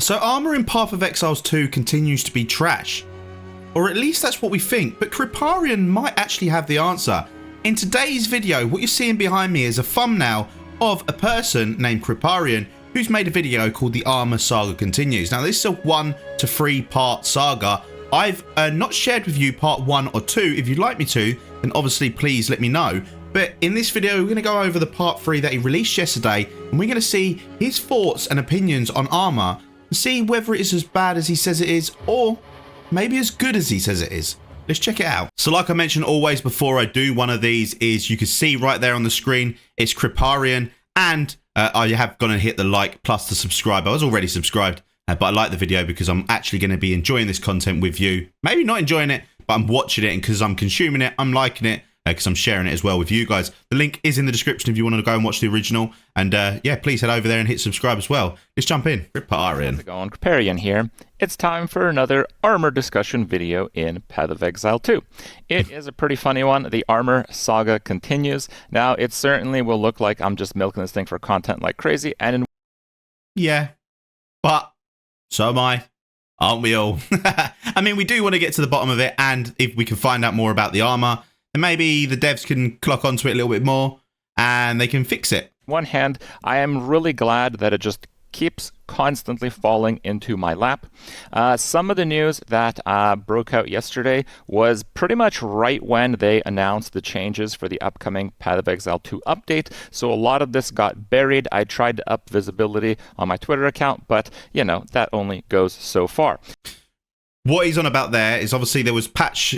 So Armour in Path of Exiles 2 continues to be trash. Or at least that's what we think, but Kriparian might actually have the answer. In today's video, what you're seeing behind me is a thumbnail of a person named Kriparian who's made a video called The Armour Saga Continues. Now this is a 1 to 3 part saga. I've not shared with you part 1 or 2. If you'd like me to, then obviously please let me know. But in this video, we're going to go over the part 3 that he released yesterday, and we're going to see his thoughts and opinions on Armour, and see whether it is as bad as he says it is, or maybe as good as he says it is. Let's check it out. So like I mentioned always before I do one of these, is you can see right there on the screen, it's Kriparian, and I have gone and hit the like plus the subscribe. I was already subscribed, but I like the video because I'm actually going to be enjoying this content with you. Maybe not enjoying it, but I'm watching it, and because I'm consuming it, I'm liking it, because I'm sharing it as well with you guys. The link is in the description if you want to go and watch the original. And yeah, please head over there and hit subscribe as well. Let's jump in. Kriparian. How's it going? Kriparian here. It's time for another Armour discussion video in Path of Exile 2. It is a pretty funny one. The Armour saga continues. Now, it certainly will look like I'm just milking this thing for content like crazy. And yeah, but so am I. Aren't we all? I mean, we do want to get to the bottom of it. And if we can find out more about the Armour, and maybe the devs can clock onto it a little bit more and they can fix it. One hand, I am really glad that it just keeps constantly falling into my lap. Some of the news that broke out yesterday was pretty much right when they announced the changes for the upcoming Path of Exile 2 update. So a lot of this got buried. I tried to up visibility on my Twitter account, but you know, that only goes so far. What he's on about there is obviously there was patch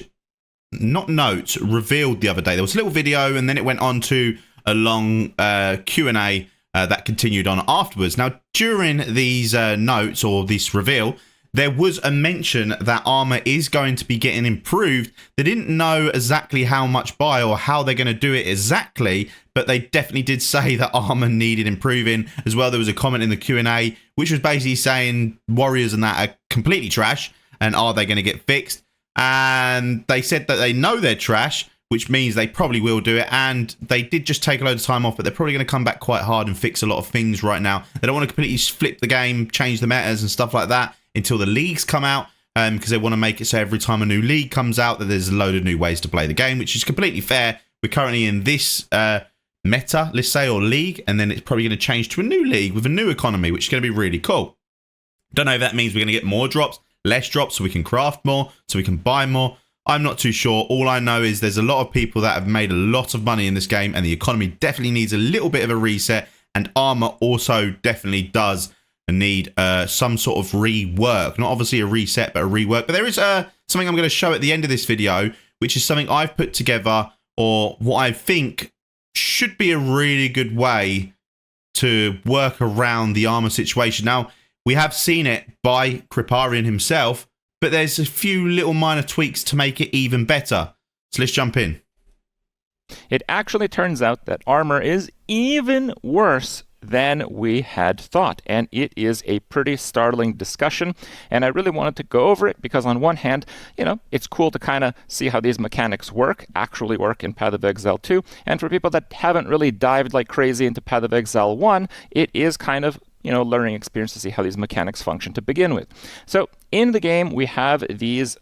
not notes revealed the other day. There was a little video and then it went on to a long Q&A that continued on afterwards. Now during these notes or this reveal, there was a mention that Armour is going to be getting improved. They didn't know exactly how much by or how they're going to do it exactly, but they definitely did say that Armour needed improving as well. There was a comment in the Q&A which was basically saying warriors and that are completely trash and are they going to get fixed? And they said that they know they're trash, which means they probably will do it. And they did just take a load of time off, but they're probably going to come back quite hard and fix a lot of things right now. They don't want to completely flip the game, change the metas and stuff like that until the leagues come out, because they want to make it so every time a new league comes out that there's a load of new ways to play the game, which is completely fair. We're currently in this meta, let's say, or league, and then it's probably going to change to a new league with a new economy, which is going to be really cool. Don't know if that means we're going to get more drops, less drops, so we can craft more, so we can buy more. I'm not too sure. All I know is there's a lot of people that have made a lot of money in this game, and the economy definitely needs a little bit of a reset, and Armour also definitely does need some sort of rework. Not obviously a reset, but a rework. But there is something I'm going to show at the end of this video, which is something I've put together, or what I think should be a really good way to work around the Armour situation. Now, we have seen it by Kriparian himself, but there's a few little minor tweaks to make it even better. So let's jump in. It actually turns out that Armour is even worse than we had thought, and it is a pretty startling discussion, and I really wanted to go over it because on one hand, you know, it's cool to kind of see how these mechanics actually work in Path of Exile 2, and for people that haven't really dived like crazy into Path of Exile 1, it is kind of, you know, learning experience to see how these mechanics function to begin with. So in the game, we have these,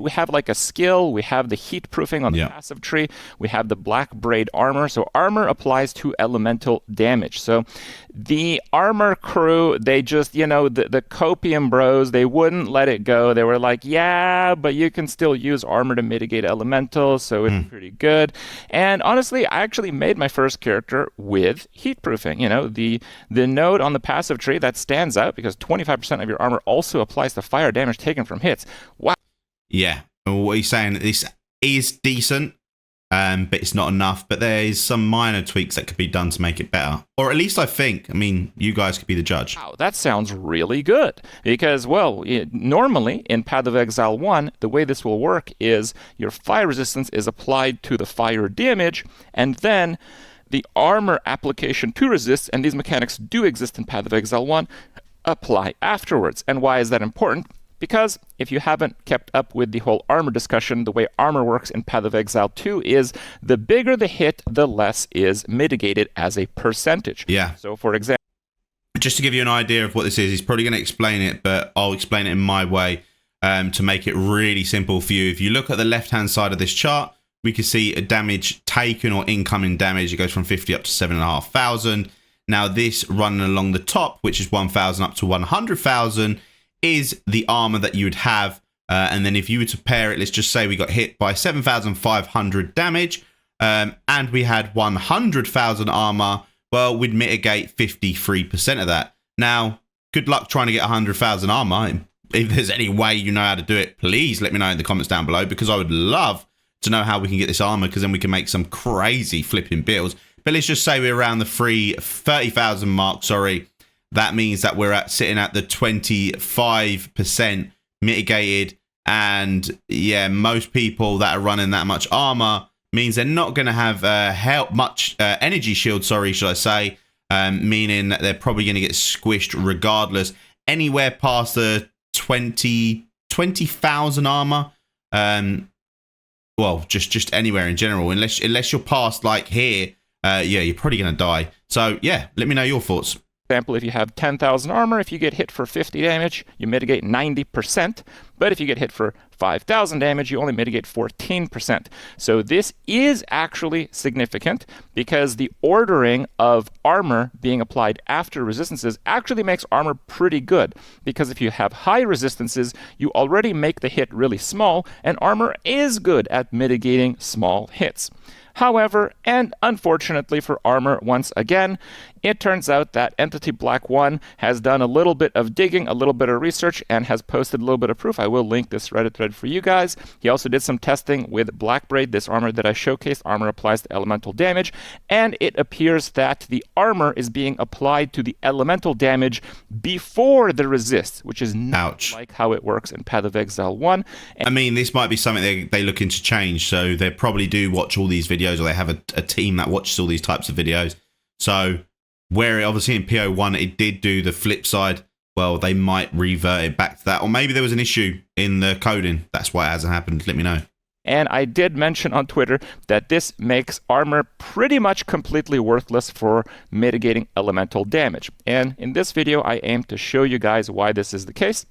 we have like a skill, we have the Heatproofing on the passive tree, we have the black braid armor. So armor applies to elemental damage. So the Armour crew, they just, you know, the copium bros, they wouldn't let it go. They were like, yeah, but you can still use armor to mitigate elementals, so it's pretty good. And honestly, I actually made my first character with Heatproofing. You know, the node on the passive tree that stands out because 25% of your armor also applies to fire damage taken from hits. Wow. Yeah, what he's saying, this is decent, but it's not enough. But there is some minor tweaks that could be done to make it better. Or at least I think. I mean, you guys could be the judge. Wow, that sounds really good. Because, well, normally in Path of Exile 1, the way this will work is your fire resistance is applied to the fire damage, and then the armor application to resist, and these mechanics do exist in Path of Exile 1, apply afterwards. And why is that important? Because if you haven't kept up with the whole armor discussion, the way armor works in Path of Exile 2 is the bigger the hit, the less is mitigated as a percentage. Yeah. So for example, just to give you an idea of what this is, he's probably going to explain it, but I'll explain it in my way to make it really simple for you. If you look at the left-hand side of this chart, we can see a damage taken or incoming damage. It goes from 50 up to 7,500. Now this running along the top, which is 1,000 up to 100,000, is the armor that you would have. And then if you were to pair it, let's just say we got hit by 7,500 damage and we had 100,000 armor, well, we'd mitigate 53% of that. Now, good luck trying to get 100,000 armor. If there's any way you know how to do it, please let me know in the comments down below, because I would love to know how we can get this armor, because then we can make some crazy flipping builds. But let's just say we're around the 30,000 mark, sorry. That means that we're sitting at the 25% mitigated. And yeah, most people that are running that much armor means they're not going to have energy shield, sorry, should I say, meaning that they're probably going to get squished regardless. Anywhere past the 20,000 armor, well, just anywhere in general, unless you're past like here, yeah, you're probably going to die. So yeah, let me know your thoughts. Example, if you have 10,000 armor, if you get hit for 50 damage, you mitigate 90%. But if you get hit for 5,000 damage, you only mitigate 14%. So this is actually significant, because the ordering of armor being applied after resistances actually makes armor pretty good. Because if you have high resistances, you already make the hit really small, and armor is good at mitigating small hits. However, and unfortunately for armor once again, it turns out that Entity Black 1 has done a little bit of digging, a little bit of research, and has posted a little bit of proof. I will link this Reddit thread for you guys. He also did some testing with Blackbraid, this armor that I showcased. Armor applies to elemental damage, and it appears that the armor is being applied to the elemental damage before the resist, which is not like how it works in Path of Exile 1. I mean, this might be something they're looking to change, so they probably do watch all these videos, or they have a team that watches all these types of videos. So where obviously in PO1 it did do the flip side, well, they might revert it back to that, or maybe there was an issue in the coding. That's why it hasn't happened. Let me know. And I did mention on Twitter that this makes armor pretty much completely worthless for mitigating elemental damage. And in this video, I aim to show you guys why this is the case.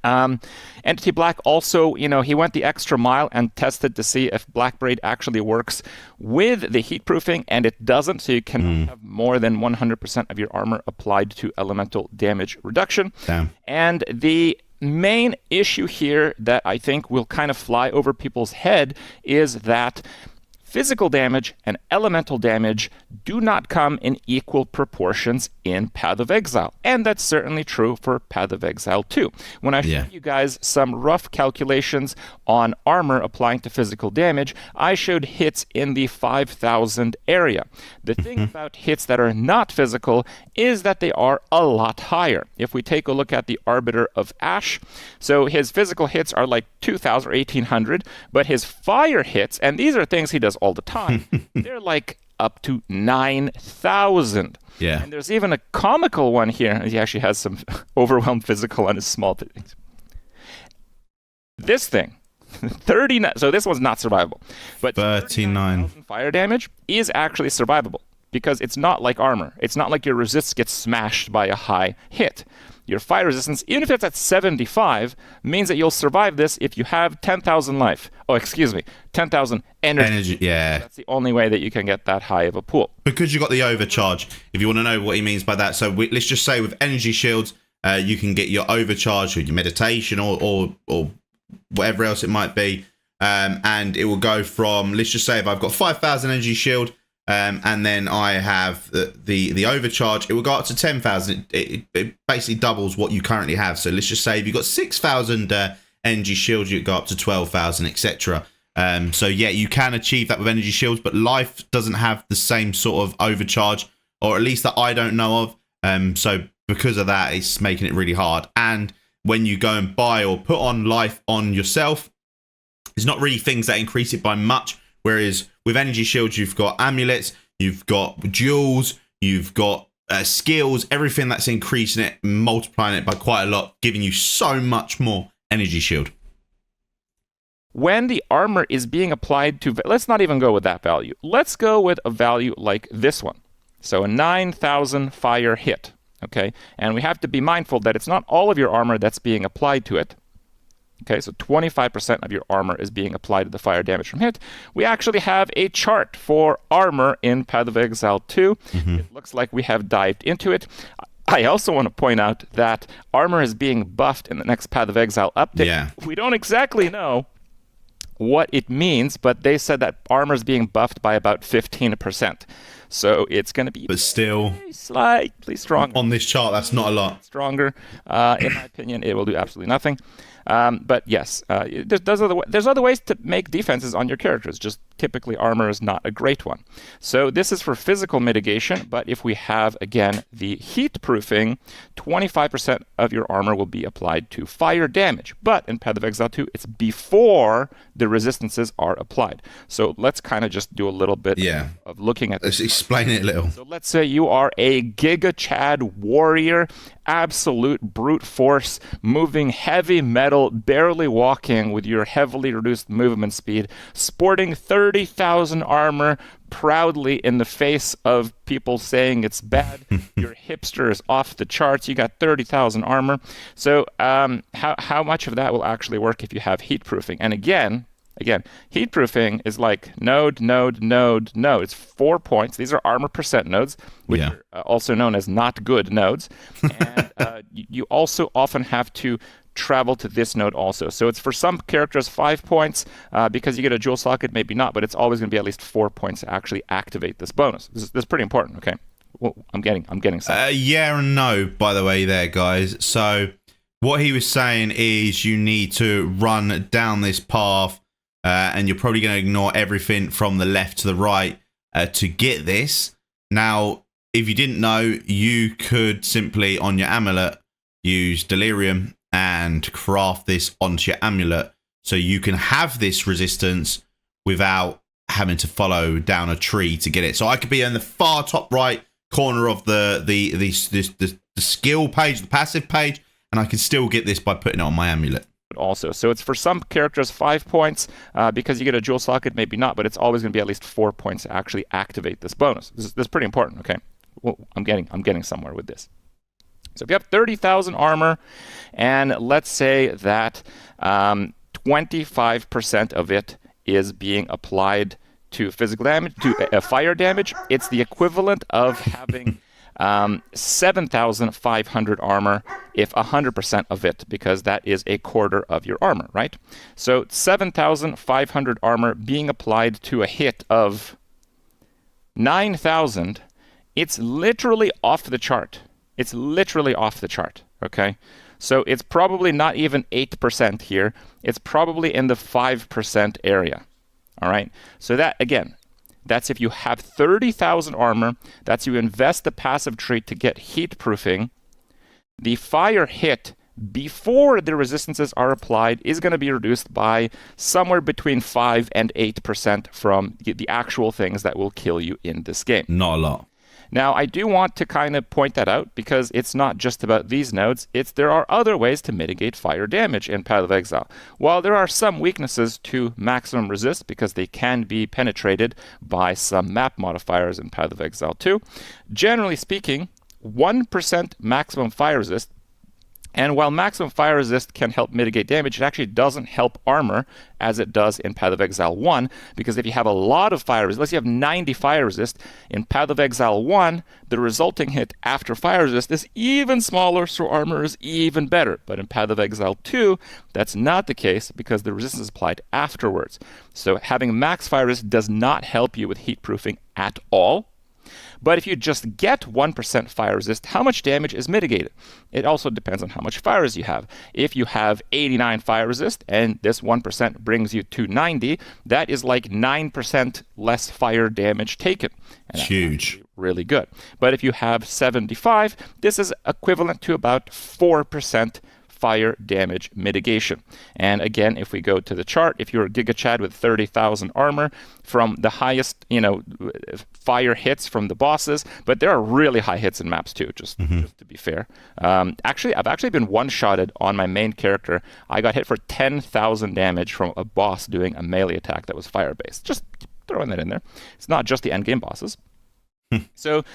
Entity Black also, he went the extra mile and tested to see if Blackbraid actually works with the heatproofing, and it doesn't, so you can have more than 100% of your armor applied to elemental damage reduction. Damn. And the main issue here that I think will kind of fly over people's head is that physical damage and elemental damage do not come in equal proportions in Path of Exile. And that's certainly true for Path of Exile 2. When I showed you guys some rough calculations on armor applying to physical damage, I showed hits in the 5,000 area. The thing about hits that are not physical is that they are a lot higher. If we take a look at the Arbiter of Ash, so his physical hits are like 2,000 or 1,800, but his fire hits, and these are things he does all the time, they're like up to 9,000. Yeah. And there's even a comical one here. He actually has some overwhelmed physical on his small things. This thing, 39. So this one's not survivable. But 39,000 fire damage is actually survivable, because it's not like armor. It's not like your resist gets smashed by a high hit. Your fire resistance, even if it's at 75, means that you'll survive this if you have 10,000 life. Oh, excuse me, 10,000 energy. Yeah. That's the only way that you can get that high of a pool. Because you got the overcharge, if you want to know what he means by that. So let's just say with energy shields, you can get your overcharge or your meditation or whatever else it might be. And it will go from, let's just say if I've got 5,000 energy shield, and then I have the overcharge, it will go up to 10,000. It basically doubles what you currently have. So let's just say if you've got 6,000 energy shields, you go up to 12,000, etc. So yeah, you can achieve that with energy shields, but life doesn't have the same sort of overcharge, or at least that I don't know of. So because of that, it's making it really hard. And when you go and buy or put on life on yourself, it's not really things that increase it by much. Whereas with energy shields, you've got amulets, you've got jewels, you've got skills, everything that's increasing it, multiplying it by quite a lot, giving you so much more energy shield. When the armor is being applied to, let's not even go with that value. Let's go with a value like this one. So a 9,000 fire hit. Okay, and we have to be mindful that it's not all of your armor that's being applied to it. Okay, so 25% of your armor is being applied to the fire damage from hit. We actually have a chart for armor in Path of Exile 2. It looks like we have dived into it. I also want to point out that armor is being buffed in the next Path of Exile update. Yeah. We don't exactly know what it means, but they said that armor is being buffed by about 15%. So it's going to be But still, slightly stronger. on this chart, that's not a lot. Stronger. In my opinion, it will do absolutely nothing. But yes, there's other ways to make defenses on your characters. Just typically armor is not a great one. So this is for physical mitigation, but if we have, again, the heat proofing, 25% of your armor will be applied to fire damage. But in Path of Exile 2, it's before the resistances are applied. So let's kind of just do a little bit of looking at this. Let's explain it a little. So let's say you are a Giga Chad warrior, absolute brute force, moving heavy metal, barely walking with your heavily reduced movement speed, sporting 30,000 armor proudly in the face of people saying it's bad. Your hipster is off the charts. You got 30,000 armor. So how much of that will actually work if you have heat proofing? And again, heat proofing is like node. It's 4 points. These are armor percent nodes, which are also known as not good nodes. And you also often have to travel to this node also. So it's for some characters 5 points because you get a dual socket, maybe not, but it's always going to be at least 4 points to actually activate this bonus. This is pretty important. Okay, well, I'm getting some. Yeah and no, by the way, there, guys. So what he was saying is you need to run down this path. And you're probably going to ignore everything from the left to the right to get this. Now, if you didn't know, you could simply, on your amulet, use Delirium and craft this onto your amulet. So you can have this resistance without having to follow down a tree to get it. So I could be in the far top right corner of the skill page, the passive page, and I can still get this by putting it on my amulet. Also, so it's for some characters 5 points because you get a dual socket, maybe not, but it's always going to be at least 4 points to actually activate this bonus. This is pretty important. Okay, well, I'm getting somewhere with this. So if you have 30,000 armor, and let's say that 25% of it is being applied to physical damage, to fire damage, it's the equivalent of having 7,500 armor if 100% of it, because that is a quarter of your armor, right? So 7,500 armor being applied to a hit of 9,000, it's literally off the chart. It's literally off the chart, okay? So it's probably not even 8% here. It's probably in the 5% area, all right? So that, again, that's if you have 30,000 armor, that's you invest the passive trait to get heat proofing. The fire hit before the resistances are applied is going to be reduced by somewhere between 5 and 8% from the actual things that will kill you in this game. Not a lot. Now, I do want to kind of point that out because it's not just about these nodes. There are other ways to mitigate fire damage in Path of Exile. While there are some weaknesses to maximum resist because they can be penetrated by some map modifiers in Path of Exile 2, generally speaking, 1% maximum fire resist. And while maximum fire resist can help mitigate damage, it actually doesn't help armor as it does in Path of Exile 1, because if you have a lot of fire resist, let's say you have 90 fire resist, in Path of Exile 1, the resulting hit after fire resist is even smaller, so armor is even better. But in Path of Exile 2, that's not the case because the resistance is applied afterwards. So having max fire resist does not help you with heat proofing at all. But if you just get 1% fire resist, how much damage is mitigated? It also depends on how much fire resist you have. If you have 89 fire resist and this 1% brings you to 90, that is like 9% less fire damage taken. And it's huge. Really good. But if you have 75, this is equivalent to about 4% fire damage mitigation. And again, if we go to the chart, if you're a Giga Chad with 30,000 armor, from the highest, fire hits from the bosses, but there are really high hits in maps too, just to be fair. Actually, I've actually been one-shotted on my main character. I got hit for 10,000 damage from a boss doing a melee attack that was fire-based. Just throwing that in there. It's not just the endgame bosses. So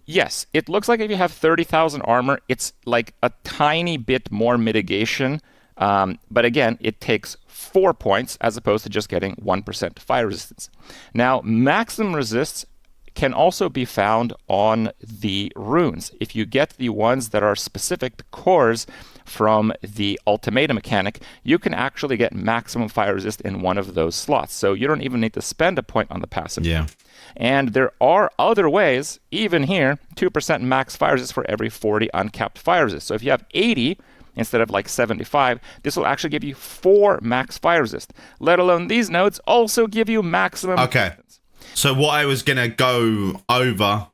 Yes, it looks like if you have 30,000 armor, it's like a tiny bit more mitigation. But again, it takes 4 points as opposed to just getting 1% fire resistance. Now, maximum resists can also be found on the runes. If you get the ones that are specific to cores from the ultimatum mechanic, you can actually get maximum fire resist in one of those slots. So you don't even need to spend a point on the passive. Yeah. And there are other ways, even here, 2% max fire resist for every 40 uncapped fire resist. So if you have 80 instead of like 75, this will actually give you 4 max fire resist. Let alone these nodes also give you maximum resistance. So what I was going to go over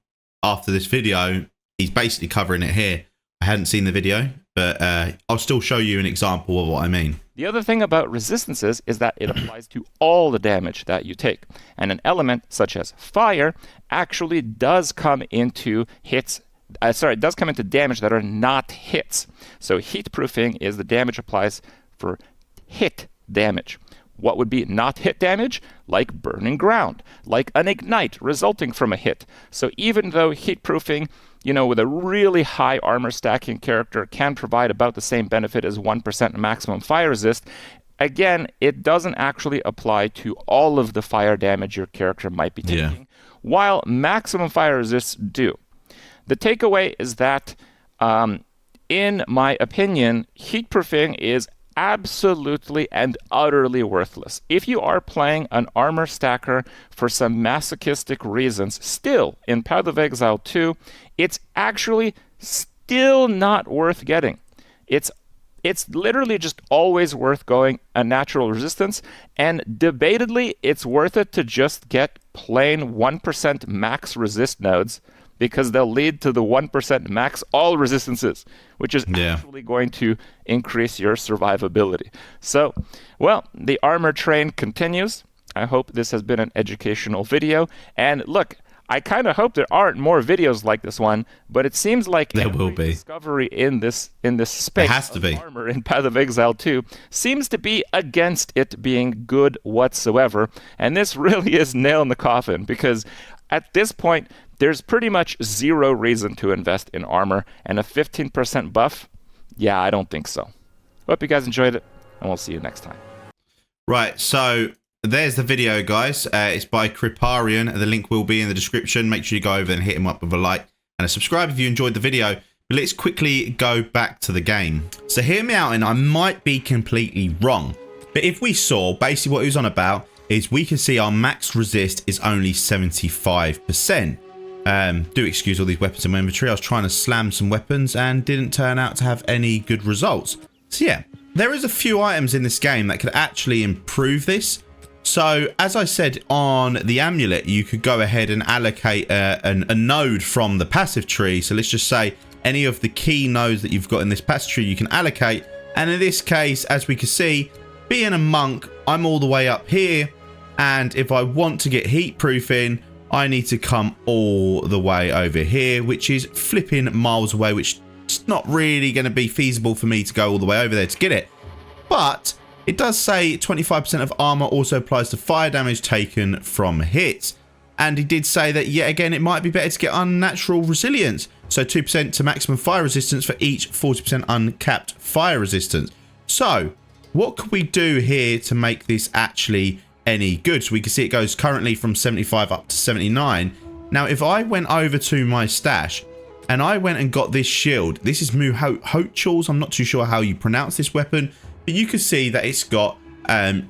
after this video is basically covering it here. I hadn't seen the video, but I'll still show you an example of what I mean. The other thing about resistances is that it applies to all the damage that you take. And an element such as fire actually does come into hits. It does come into damage that are not hits. So heatproofing is the damage applies for hit damage. What would be not hit damage? Like burning ground, like an ignite resulting from a hit. So even though heatproofing, with a really high armor stacking character can provide about the same benefit as 1% maximum fire resist, again, it doesn't actually apply to all of the fire damage your character might be taking, while maximum fire resists do. The takeaway is that, in my opinion, heatproofing is absolutely and utterly worthless. If you are playing an armor stacker for some masochistic reasons, still in Path of Exile 2, it's actually still not worth getting. It's literally just always worth going a natural resistance, and debatedly, it's worth it to just get plain 1% max resist nodes, because they'll lead to the 1% max all resistances, which is actually going to increase your survivability. So, well, the armor train continues. I hope this has been an educational video. And look, I kind of hope there aren't more videos like this one, but it seems like there will be discovery in this space has to be. Armor in Path of Exile 2 seems to be against it being good whatsoever. And this really is nail in the coffin, because at this point, there's pretty much zero reason to invest in armor, and a 15% buff? Yeah, I don't think so. Hope you guys enjoyed it, and we'll see you next time. Right, so there's the video, guys. It's by Kriparian. The link will be in the description. Make sure you go over and hit him up with a like and a subscribe if you enjoyed the video. But let's quickly go back to the game. So hear me out, and I might be completely wrong. But if we saw, basically what he was on about, is we can see our max resist is only 75%. Do excuse all these weapons in my inventory. I was trying to slam some weapons and didn't turn out to have any good results. So yeah, there is a few items in this game that could actually improve this. So as I said on the amulet, you could go ahead and allocate a node from the passive tree. So let's just say any of the key nodes that you've got in this passive tree you can allocate. And in this case, as we can see, being a monk, I'm all the way up here. And if I want to get heatproofing, I need to come all the way over here, which is flipping miles away, which is not really going to be feasible for me to go all the way over there to get it. But it does say 25% of armor also applies to fire damage taken from hits. And he did say that, yet again, it might be better to get unnatural resilience. So 2% to maximum fire resistance for each 40% uncapped fire resistance. So what could we do here to make this actually any good? So we can see it goes currently from 75 up to 79. Now, if I went over to my stash and I went and got this shield, this is Muhochels. I'm not too sure how you pronounce this weapon, but you can see that it's got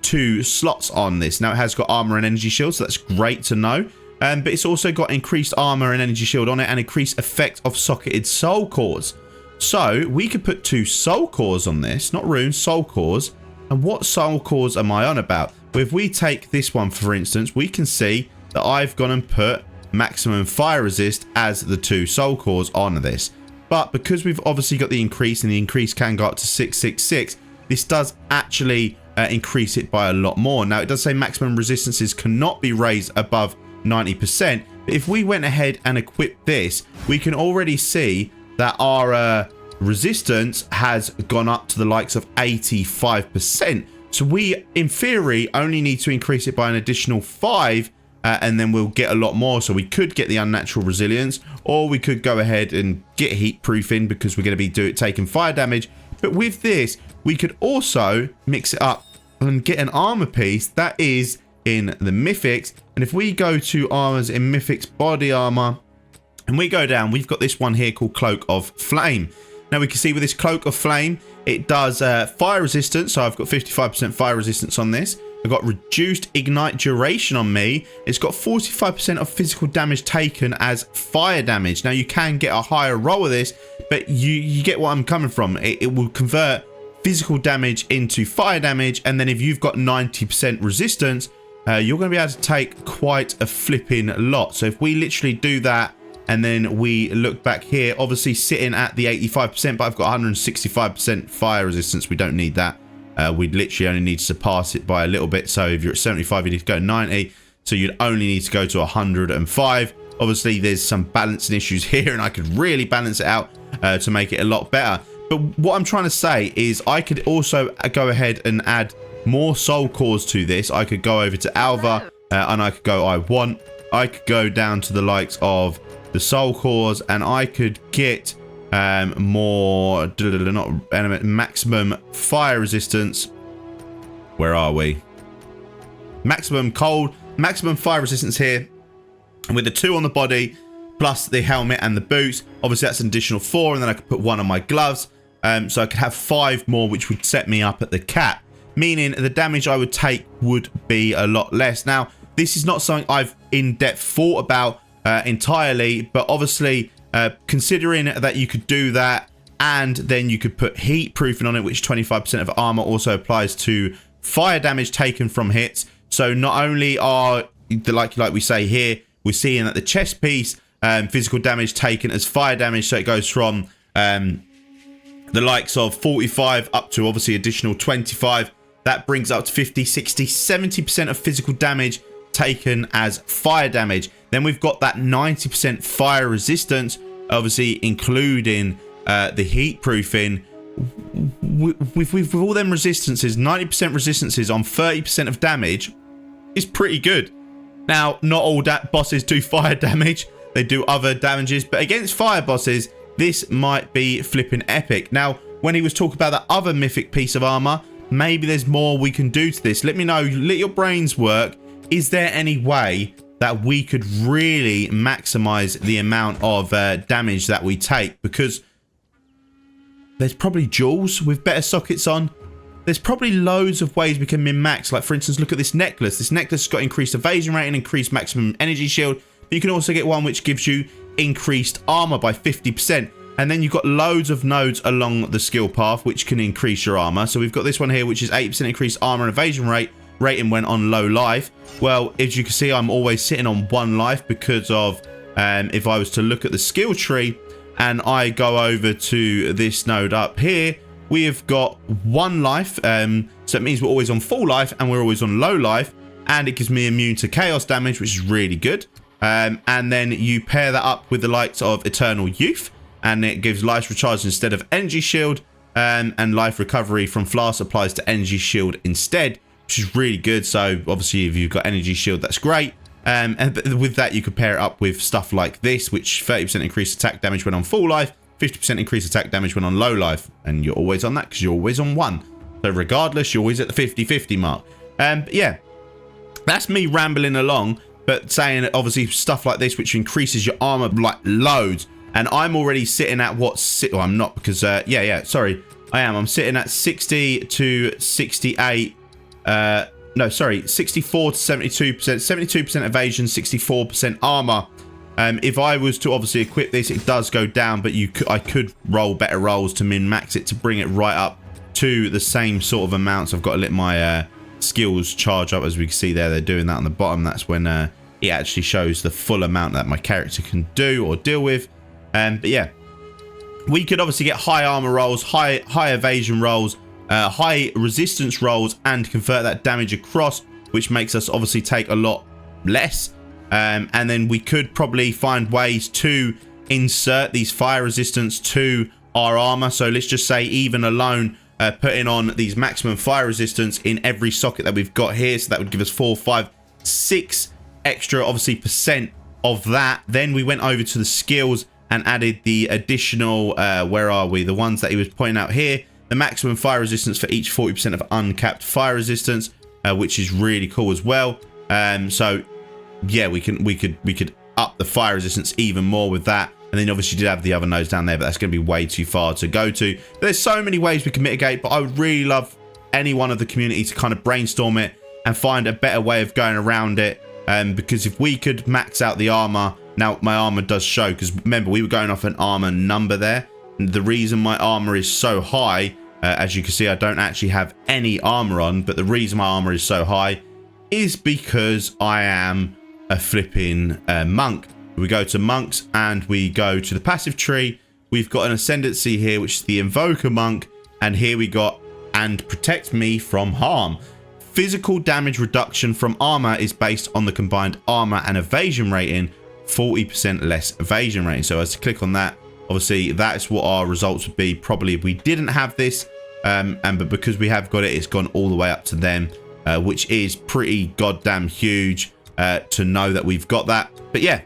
2 slots on this. Now it has got armor and energy shield, so that's great to know. But it's also got increased armor and energy shield on it and increased effect of socketed soul cores. So we could put 2 soul cores on this, not runes, soul cores. And what soul cores am I on about? Well, if we take this one, for instance, we can see that I've gone and put maximum fire resist as the 2 soul cores on this. But because we've obviously got the increase, and the increase can go up to 666, this does actually increase it by a lot more. Now, it does say maximum resistances cannot be raised above 90%. But if we went ahead and equipped this, we can already see that our resistance has gone up to the likes of 85%. So we, in theory, only need to increase it by an additional 5 and then we'll get a lot more. So we could get the unnatural resilience, or we could go ahead and get heat proofing because we're going to be taking fire damage. But with this, we could also mix it up and get an armor piece that is in the mythics. And if we go to armors in mythics body armor and we go down, we've got this one here called Cloak of Flame. Now we can see with this Cloak of Flame, it does fire resistance. So I've got 55% fire resistance on this. I've got reduced ignite duration on me. It's got 45% of physical damage taken as fire damage. Now you can get a higher roll of this, but you get what I'm coming from. It will convert physical damage into fire damage, and then if you've got 90% resistance, you're going to be able to take quite a flipping lot. So if we literally do that, and then we look back here, obviously sitting at the 85%, but I've got 165% fire resistance. We don't need that. We'd literally only need to surpass it by a little bit. So if you're at 75, you need to go 90. So you'd only need to go to 105. Obviously, there's some balancing issues here, and I could really balance it out to make it a lot better. But what I'm trying to say is I could also go ahead and add more soul cores to this. I could go over to Alva, and I could go I could go down to the likes of the soul cores, and I could get more maximum fire resistance. Where are we? Maximum fire resistance here, and with the 2 on the body plus the helmet and the boots, obviously that's an additional 4, and then I could put 1 on my gloves, so I could have 5 more, which would set me up at the cap, meaning the damage I would take would be a lot less. Now this is not something I've in depth thought about entirely, but obviously considering that you could do that, and then you could put heat proofing on it, which 25% of armor also applies to fire damage taken from hits. So not only are like we say here, we're seeing that the chest piece physical damage taken as fire damage, so it goes from the likes of 45 up to obviously additional 25. That brings up to 50, 60, 70% of physical damage taken as fire damage. Then we've got that 90% fire resistance, obviously including the heat proofing. With all them resistances, 90% resistances on 30% of damage is pretty good. Now, not all bosses do fire damage. They do other damages, but against fire bosses, this might be flipping epic. Now, when he was talking about that other mythic piece of armor, maybe there's more we can do to this. Let me know. Let your brains work. Is there any way that we could really maximize the amount of damage that we take? Because there's probably jewels with better sockets on. There's probably loads of ways we can min-max. Like, for instance, look at this necklace. This necklace has got increased evasion rate and increased maximum energy shield. But you can also get one which gives you increased armor by 50%. And then you've got loads of nodes along the skill path which can increase your armor. So we've got this one here, which is 8% increased armor and evasion rate. Rating when on low life. Well, as you can see, I'm always sitting on 1 life because of if I was to look at the skill tree and I go over to this node up here, we have got 1 life. So it means we're always on full life and we're always on low life, and it gives me immune to chaos damage, which is really good. And then you pair that up with the likes of Eternal Youth, and it gives life recharge instead of energy shield, and life recovery from flask applies to energy shield instead, which is really good. So obviously if you've got energy shield, that's great. And with that, you could pair it up with stuff like this, which 30% increased attack damage when on full life, 50% increased attack damage when on low life, and you're always on that because you're always on 1. So regardless, you're always at the 50-50 mark. But yeah, that's me rambling along, but saying obviously stuff like this, which increases your armor like loads. And I'm already sitting at what? Well, I'm not, because sorry, I am. I'm sitting at 60 to 68. No, sorry, 64 to 72%, 72% evasion, 64% armor. If I was to obviously equip this, it does go down, but I could roll better rolls to min-max it to bring it right up to the same sort of amounts. I've got to let my skills charge up, as we can see there. They're doing that on the bottom. That's when it actually shows the full amount that my character can do or deal with. But yeah, we could obviously get high armor rolls, high evasion rolls, high resistance rolls, and convert that damage across, which makes us obviously take a lot less. And then we could probably find ways to insert these fire resistance to our armor. So let's just say even alone, putting on these maximum fire resistance in every socket that we've got here. So that would give us 4, 5, 6 extra, obviously, percent of that. Then we went over to the skills and added the additional, where are we? The ones that he was pointing out here. The maximum fire resistance for each 40% of uncapped fire resistance, which is really cool as well. So yeah, we could up the fire resistance even more with that. And then obviously you did have the other nodes down there, but that's going to be way too far to go to. But there's so many ways we can mitigate, but I would really love anyone of the community to kind of brainstorm it and find a better way of going around it. Because if we could max out the armor, now my armor does show, because remember we were going off an armor number there. And the reason my armor is so high, as you can see, I don't actually have any armor on, but the reason my armor is so high is because I am a flipping monk. We go to monks and we go to the passive tree. We've got an ascendancy here, which is the invoker monk, and here we got and protect me from harm. Physical damage reduction from armor is based on the combined armor and evasion rating, 40% less evasion rating. So as to click on that, obviously that's what our results would be probably if we didn't have this, but because we have got it, it's gone all the way up to them, which is pretty goddamn huge to know that we've got that. But yeah,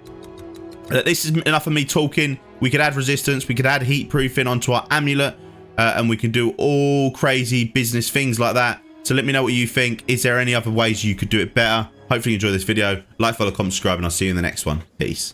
this is enough of me talking. We could add resistance, we could add heat proofing onto our amulet, and we can do all crazy business things like that. So let me know what you think. Is there any other ways you could do it better? Hopefully you enjoy this video. Like, follow, comment, subscribe, and I'll see you in the next one. Peace.